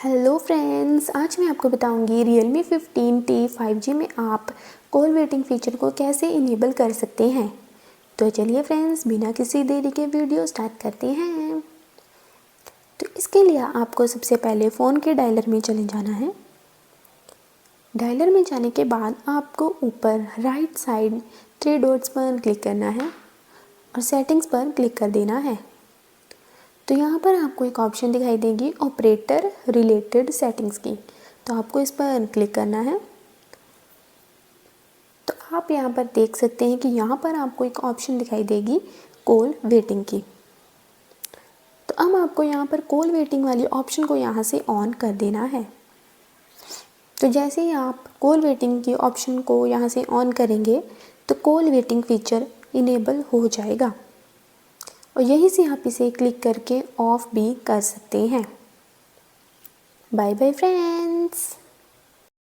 Hello friends, आज मैं आपको बताऊंगी Realme 15T 5G में आप कॉल वेटिंग फीचर को कैसे इनेबल कर सकते हैं। तो चलिए फ्रेंड्स, बिना किसी देरी के वीडियो स्टार्ट करते हैं। तो इसके लिए आपको सबसे पहले फ़ोन के डायलर में चले जाना है। डायलर में जाने के बाद आपको ऊपर राइट साइड 3 डॉट्स पर क्लिक करना है और सेटिंग्स पर क्लिक कर देना है। तो यहाँ पर आपको एक ऑप्शन दिखाई देगी ऑपरेटर रिलेटेड सेटिंग्स की, तो आपको इस पर क्लिक करना है। तो आप यहाँ पर देख सकते हैं कि यहाँ पर आपको एक ऑप्शन दिखाई देगी कॉल वेटिंग की। तो अब आपको यहाँ पर कॉल वेटिंग वाली ऑप्शन को यहाँ से ऑन कर देना है। तो जैसे ही आप कॉल वेटिंग की ऑप्शन को यहाँ से ऑन करेंगे तो कॉल वेटिंग फीचर इनेबल हो जाएगा और यहीं से आप इसे क्लिक करके ऑफ भी कर सकते हैं। Bye bye friends.